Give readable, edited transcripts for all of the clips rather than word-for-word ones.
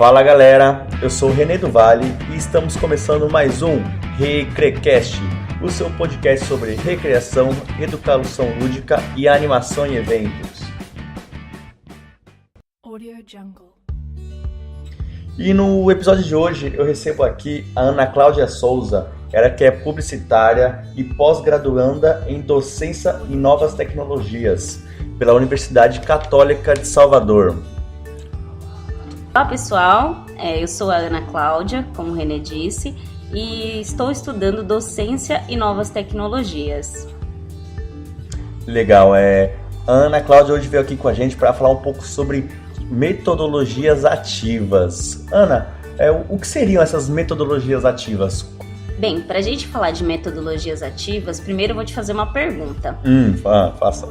Fala galera, eu sou o René do Vale e estamos começando mais um Recrecast, o seu podcast sobre recreação, educação lúdica e animação em eventos. Audio Jungle. E no episódio de hoje eu recebo aqui a Ana Cláudia Souza, ela que é publicitária e pós-graduanda em docência em novas tecnologias pela Universidade Católica de Salvador. Olá pessoal, eu sou a Ana Cláudia, como o René disse, e estou estudando docência e novas tecnologias. Legal, a Ana Cláudia hoje veio aqui com a gente para falar um pouco sobre metodologias ativas. Ana, o que seriam essas metodologias ativas? Bem, para a gente falar de metodologias ativas, primeiro eu vou te fazer uma pergunta. Faça.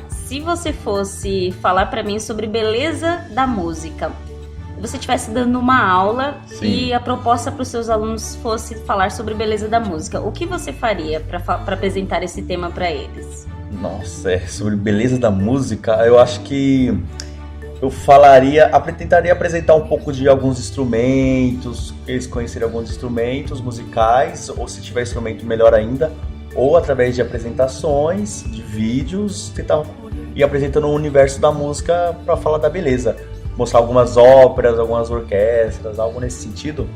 Se você fosse falar para mim sobre beleza da música, você estivesse dando uma aula Sim. E a proposta para os seus alunos fosse falar sobre beleza da música, o que você faria para apresentar esse tema para eles? Nossa, sobre beleza da música, eu acho que eu tentaria apresentar um pouco de alguns instrumentos, eles conhecerem alguns instrumentos musicais, ou se tiver instrumento melhor ainda, ou através de apresentações, de vídeos, tentar ir apresentando o universo da música para falar da beleza. Mostrar algumas óperas, algumas orquestras, algo nesse sentido.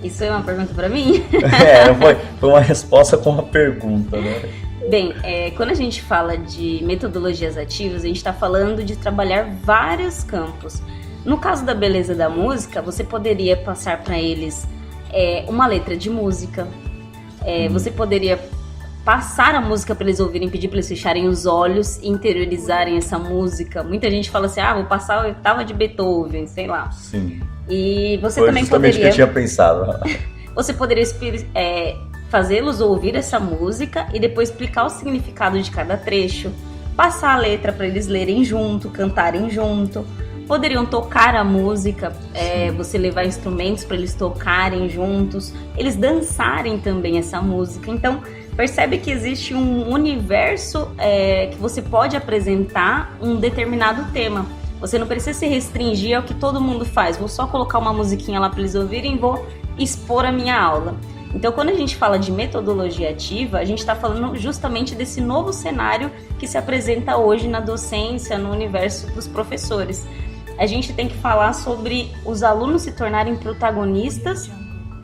Isso é uma pergunta para mim? Foi uma resposta com uma pergunta, né? Bem, quando a gente fala de metodologias ativas, a gente está falando de trabalhar vários campos. No caso da beleza da música, você poderia passar para eles uma letra de música, você poderia passar a música para eles ouvirem, pedir para eles fecharem os olhos e interiorizarem essa música. Muita gente fala assim, vou passar a oitava de Beethoven, sei lá. Sim. E você Foi também justamente poderia... o que eu tinha pensado. Você poderia fazê-los ouvir essa música e depois explicar o significado de cada trecho, passar a letra para eles lerem junto, cantarem junto. Poderiam tocar a música, você levar instrumentos para eles tocarem juntos, eles dançarem também essa música. Então, percebe que existe um universo que você pode apresentar um determinado tema. Você não precisa se restringir ao que todo mundo faz. Vou só colocar uma musiquinha lá para eles ouvirem e vou expor a minha aula. Então, quando a gente fala de metodologia ativa, a gente está falando justamente desse novo cenário que se apresenta hoje na docência, no universo dos professores. A gente tem que falar sobre os alunos se tornarem protagonistas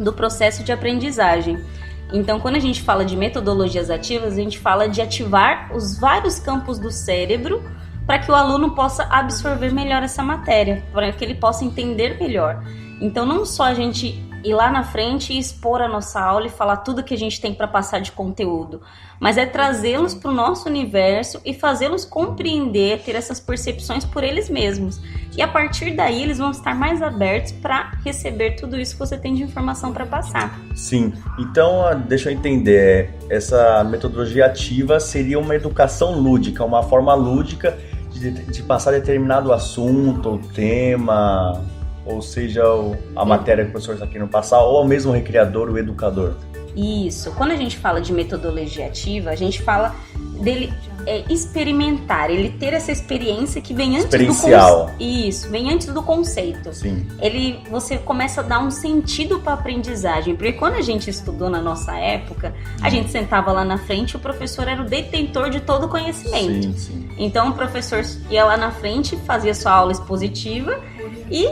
do processo de aprendizagem. Então, quando a gente fala de metodologias ativas, a gente fala de ativar os vários campos do cérebro para que o aluno possa absorver melhor essa matéria, para que ele possa entender melhor. Então, não só a gente ir lá na frente e expor a nossa aula e falar tudo que a gente tem para passar de conteúdo, mas é trazê-los para o nosso universo e fazê-los compreender, ter essas percepções por eles mesmos. E a partir daí eles vão estar mais abertos para receber tudo isso que você tem de informação para passar. Sim, então deixa eu entender, essa metodologia ativa seria uma educação lúdica, uma forma lúdica de passar determinado assunto, tema, ou seja, a matéria que o professor está querendo passar, ou mesmo o recreador, o educador. Isso, quando a gente fala de metodologia ativa, a gente fala dele experimentar, ele ter essa experiência que vem antes vem antes do conceito. Sim. Você começa a dar um sentido para a aprendizagem, porque quando a gente estudou na nossa época, a gente sentava lá na frente e o professor era o detentor de todo o conhecimento. Sim, sim. Então o professor ia lá na frente, fazia sua aula expositiva e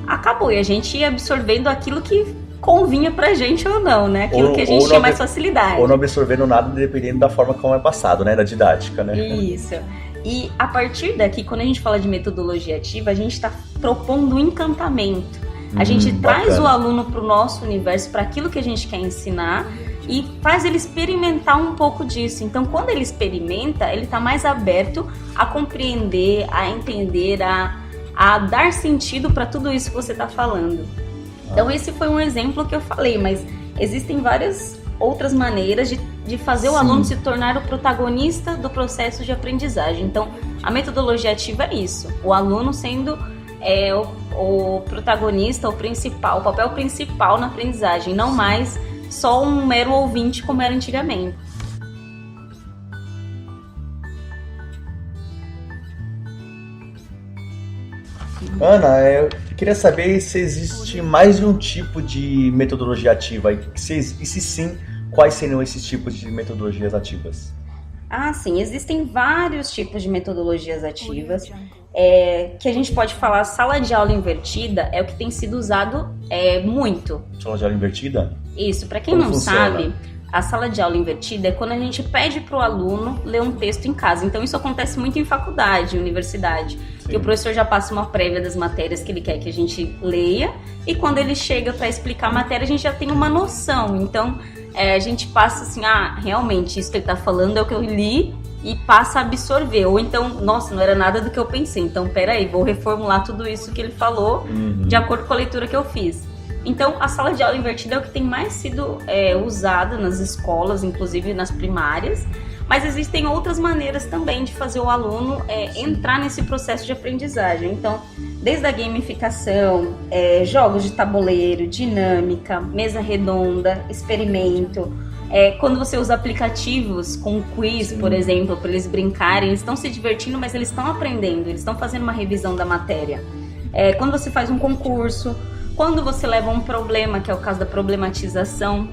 acabou, e a gente ia absorvendo aquilo que convinha pra gente ou não, né? Aquilo que a gente tinha mais facilidade. Ou não absorvendo nada, dependendo da forma como é passado, né? Da didática, né? Isso. E a partir daqui, quando a gente fala de metodologia ativa, a gente está propondo um encantamento. A gente traz o aluno pro nosso universo, para aquilo que a gente quer ensinar e faz ele experimentar um pouco disso. Então, quando ele experimenta, ele tá mais aberto a compreender, a entender, a dar sentido para tudo isso que você está falando. Então esse foi um exemplo que eu falei, mas existem várias outras maneiras de fazer o aluno se tornar o protagonista do processo de aprendizagem. Então a metodologia ativa é isso, o aluno sendo o protagonista, o papel principal na aprendizagem, não mais só um mero ouvinte como era antigamente. Ana, Queria saber se existe mais de um tipo de metodologia ativa e se sim, quais seriam esses tipos de metodologias ativas? Ah, sim, existem vários tipos de metodologias ativas. Que a gente pode falar, sala de aula invertida é o que tem sido usado muito. Sala de aula invertida? Isso, para quem Como não funciona? sabe, a sala de aula invertida é quando a gente pede para o aluno ler um texto em casa. Então isso acontece muito em faculdade, universidade, Sim. que o professor já passa uma prévia das matérias que ele quer que a gente leia, e quando ele chega para explicar a matéria a gente já tem uma noção. Então a gente passa assim, realmente isso que ele está falando é o que eu li, e passa a absorver. Ou então, nossa, não era nada do que eu pensei, então peraí, vou reformular tudo isso que ele falou de acordo com a leitura que eu fiz. Então, a sala de aula invertida é o que tem mais sido usado nas escolas, inclusive nas primárias, mas existem outras maneiras também de fazer o aluno entrar nesse processo de aprendizagem. Então, desde a gamificação, jogos de tabuleiro, dinâmica, mesa redonda, experimento. Quando você usa aplicativos com quiz, por exemplo, para eles brincarem, eles estão se divertindo, mas eles estão aprendendo, eles estão fazendo uma revisão da matéria. Quando você faz um concurso, quando você leva um problema, que é o caso da problematização.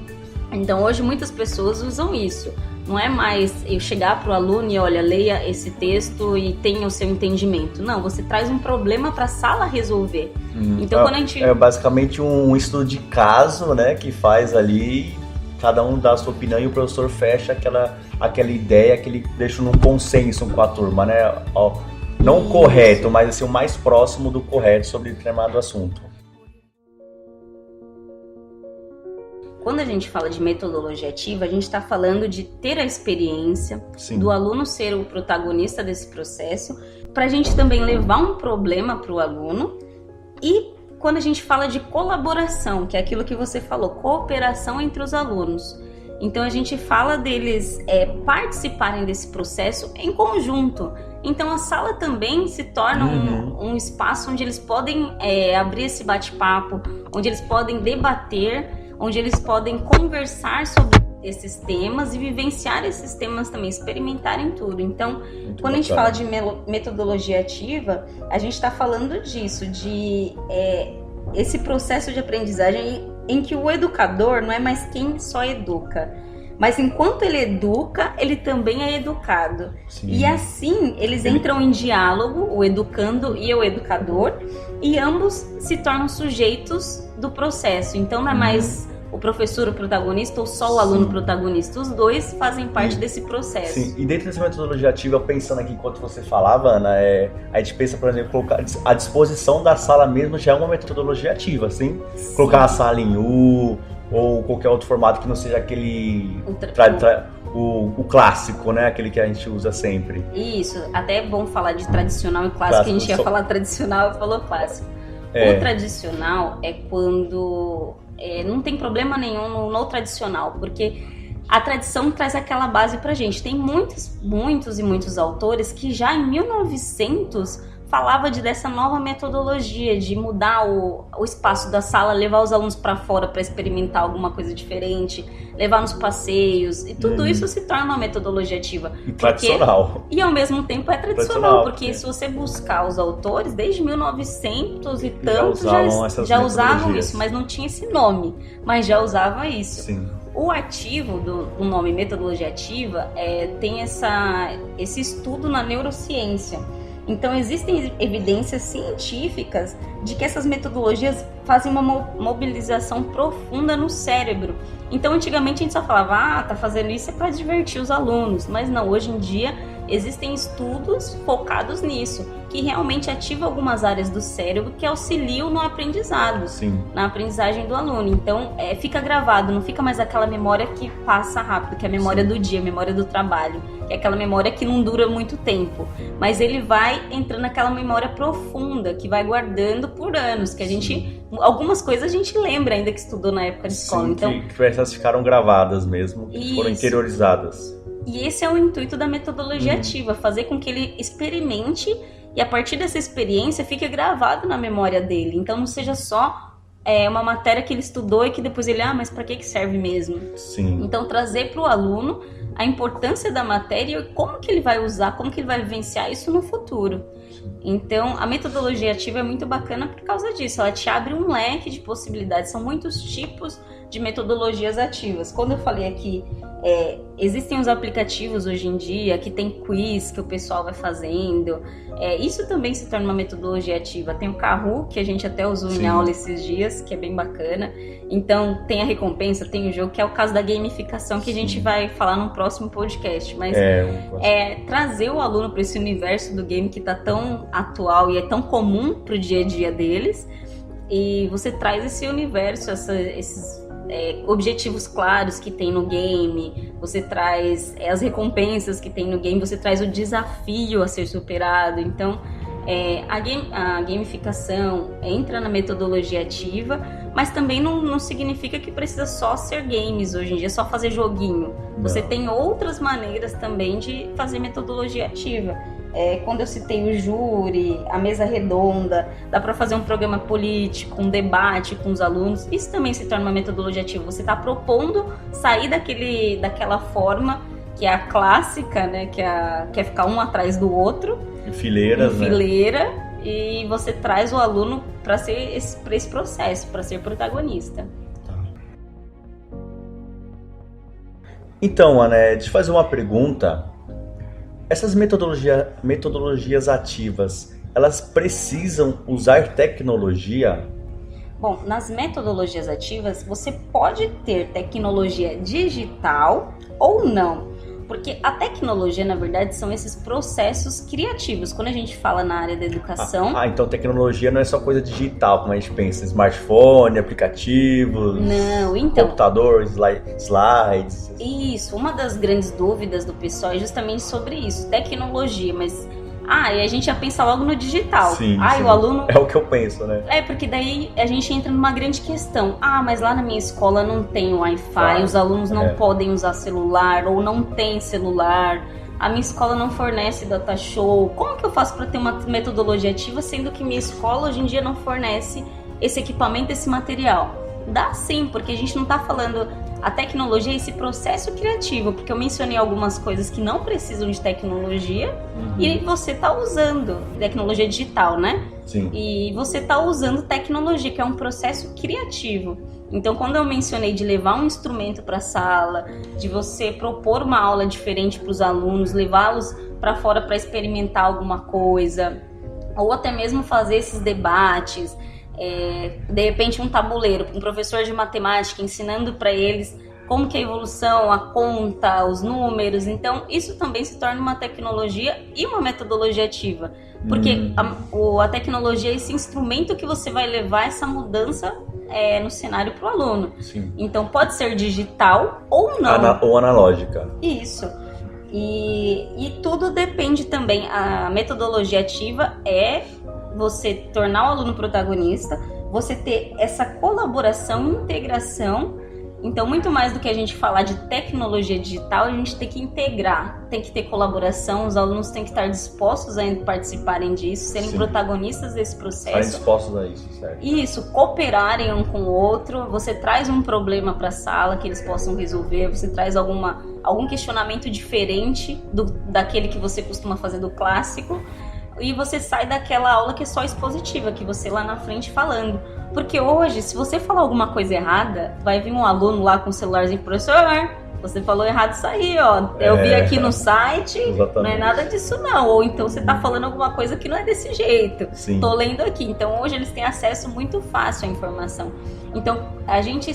Então, hoje muitas pessoas usam isso. Não é mais eu chegar para o aluno e, olha, leia esse texto e tenha o seu entendimento. Não, você traz um problema para a sala resolver. Então, quando a gente... É basicamente um estudo de caso, né, que faz ali, cada um dá a sua opinião e o professor fecha aquela ideia que ele deixa num consenso com a turma, né? Não o correto, mas assim, o mais próximo do correto sobre determinado assunto. Quando a gente fala de metodologia ativa, a gente está falando de ter a experiência, Sim. do aluno ser o protagonista desse processo, para a gente também levar um problema para o aluno. E quando a gente fala de colaboração, que é aquilo que você falou, cooperação entre os alunos. Então a gente fala deles participarem desse processo em conjunto. Então a sala também se torna um espaço onde eles podem abrir esse bate-papo, onde eles podem debater, onde eles podem conversar sobre esses temas e vivenciar esses temas também, experimentarem tudo. Então, quando a gente fala de metodologia ativa, a gente está falando disso, de esse processo de aprendizagem em que o educador não é mais quem só educa, mas enquanto ele educa, ele também é educado. Sim. E assim, eles entram em diálogo, o educando e o educador, e ambos se tornam sujeitos do processo. Então não é mais o professor o protagonista ou só o aluno protagonista. Os dois fazem parte desse processo. Sim, e dentro dessa metodologia ativa, pensando aqui enquanto você falava, Ana, a gente pensa, por exemplo, colocar a disposição da sala mesmo já é uma metodologia ativa, assim? Sim. Colocar a sala em U ou qualquer outro formato que não seja aquele o clássico, né? Aquele que a gente usa sempre. Isso, até é bom falar de tradicional e clássico, que a gente ia falar tradicional e falou clássico. O tradicional é quando não tem problema nenhum no tradicional, porque a tradição traz aquela base pra gente. Tem muitos autores que já em 1900 falava dessa nova metodologia, de mudar o espaço da sala, levar os alunos para fora para experimentar alguma coisa diferente, levar nos passeios, e tudo isso se torna uma metodologia ativa. E tradicional. E ao mesmo tempo é tradicional, porque se você buscar os autores, desde 1900 e tanto já usavam isso, mas não tinha esse nome, mas já usavam isso. Sim. O ativo do nome metodologia ativa tem esse estudo na neurociência. Então, existem evidências científicas de que essas metodologias fazem uma mobilização profunda no cérebro. Então, antigamente a gente só falava, tá fazendo isso é para divertir os alunos. Mas não, hoje em dia existem estudos focados nisso, que realmente ativam algumas áreas do cérebro que auxiliam no aprendizado, na aprendizagem do aluno. Então, fica gravado, não fica mais aquela memória que passa rápido, que é a memória do dia, a memória do trabalho, que é aquela memória que não dura muito tempo. Mas ele vai entrando naquela memória profunda, que vai guardando por anos, que a gente... Algumas coisas a gente lembra ainda que estudou na época de escola. Então, que essas ficaram gravadas mesmo, que foram interiorizadas. E esse é o intuito da metodologia ativa, fazer com que ele experimente e a partir dessa experiência fique gravado na memória dele. Então não seja só é uma matéria que ele estudou e que depois ele, mas para que serve mesmo? Sim. Então, trazer para o aluno a importância da matéria e como que ele vai usar, como que ele vai vivenciar isso no futuro. Então, a metodologia ativa é muito bacana por causa disso. Ela te abre um leque de possibilidades. São muitos tipos de metodologias ativas. Quando eu falei aqui, existem os aplicativos hoje em dia que tem quiz que o pessoal vai fazendo. Isso também se torna uma metodologia ativa. Tem o Kahoot, que a gente até usou em aula esses dias, que é bem bacana. Então, tem a recompensa, tem o jogo, que é o caso da gamificação, que a gente vai falar num próximo podcast. Mas trazer o aluno para esse universo do game que está tão atual e é tão comum para o dia a dia deles. E você traz esse universo, esses objetivos claros que tem no game, você traz as recompensas que tem no game, você traz o desafio a ser superado. Então, a gamificação entra na metodologia ativa, mas também não significa que precisa só ser games hoje em dia, só fazer joguinho. Você tem outras maneiras também de fazer metodologia ativa. Quando eu citei o júri, a mesa redonda, dá para fazer um programa político, um debate com os alunos. Isso também se torna uma metodologia ativa. Você está propondo sair daquela forma que é a clássica, né? Que é ficar um atrás do outro. Em fileiras, em fileira, e você traz o aluno para esse processo, para ser protagonista. Então, Ana, deixa eu fazer uma pergunta. Essas metodologias ativas, elas precisam usar tecnologia? Bom, nas metodologias ativas, você pode ter tecnologia digital ou não. Porque a tecnologia, na verdade, são esses processos criativos. Quando a gente fala na área da educação... Então tecnologia não é só coisa digital, como a gente pensa. Smartphone, aplicativos... Não, então... computador, slides... Isso, uma das grandes dúvidas do pessoal é justamente sobre isso. Tecnologia, mas... e a gente já pensa logo no digital. Sim. O aluno... É o que eu penso, né? Porque daí a gente entra numa grande questão. Mas lá na minha escola não tem Wi-Fi, os alunos não podem usar celular, ou não tem celular, a minha escola não fornece data show. Como que eu faço para ter uma metodologia ativa, sendo que minha escola hoje em dia não fornece esse equipamento, esse material? Dá sim, porque a gente não está falando... A tecnologia é esse processo criativo, porque eu mencionei algumas coisas que não precisam de tecnologia e você está usando tecnologia digital, né? Sim. E você está usando tecnologia, que é um processo criativo. Então, quando eu mencionei de levar um instrumento para a sala, de você propor uma aula diferente para os alunos, levá-los para fora para experimentar alguma coisa, ou até mesmo fazer esses debates... de repente um tabuleiro, um professor de matemática ensinando para eles como que é a evolução, a conta, os números. Então isso também se torna uma tecnologia e uma metodologia ativa, porque a tecnologia é esse instrumento que você vai levar essa mudança no cenário para o aluno. Sim. Então pode ser digital ou não. Ou analógica. Isso. E tudo depende também. A metodologia ativa é você tornar o aluno protagonista, você ter essa colaboração, integração. Então, muito mais do que a gente falar de tecnologia digital, a gente tem que integrar, tem que ter colaboração, os alunos têm que estar dispostos a participarem disso, serem protagonistas desse processo. Estarem dispostos a isso, certo? Isso, cooperarem um com o outro, você traz um problema para a sala que eles possam resolver, você traz algum questionamento diferente daquele que você costuma fazer do clássico, e você sai daquela aula que é só expositiva, que você lá na frente falando. Porque hoje, se você falar alguma coisa errada, vai vir um aluno lá com o celularzinho, professor, você falou errado isso aí, ó. Eu vi aqui no site, exatamente. Não é nada disso não. Ou então você tá falando alguma coisa que não é desse jeito. Sim. Tô lendo aqui. Então hoje eles têm acesso muito fácil à informação. Então a gente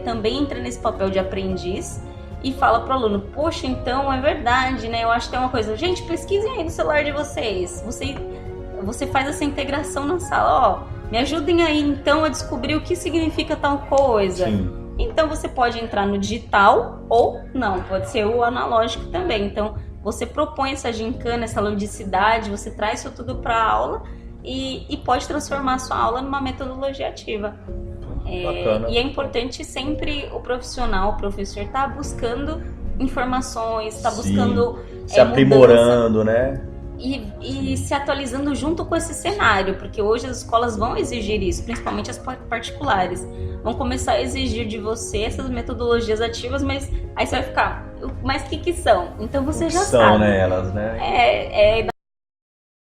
também entra nesse papel de aprendiz e fala pro aluno, poxa, então é verdade, né? Eu acho que tem uma coisa, gente, pesquisem aí no celular de vocês. Você faz essa integração na sala, me ajudem aí então a descobrir o que significa tal coisa. Sim. Então você pode entrar no digital ou não, pode ser o analógico também. Então você propõe essa gincana, essa ludicidade, você traz isso tudo para a aula e pode transformar a sua aula numa metodologia ativa. E é importante sempre o profissional, o professor, estar buscando informações, estar buscando se aprimorando, né? e se atualizando junto com esse cenário, porque hoje as escolas vão exigir isso, principalmente as particulares. Vão começar a exigir de você essas metodologias ativas, mas aí você vai ficar, mas o que são? Então você já são, sabe. né, elas, né? É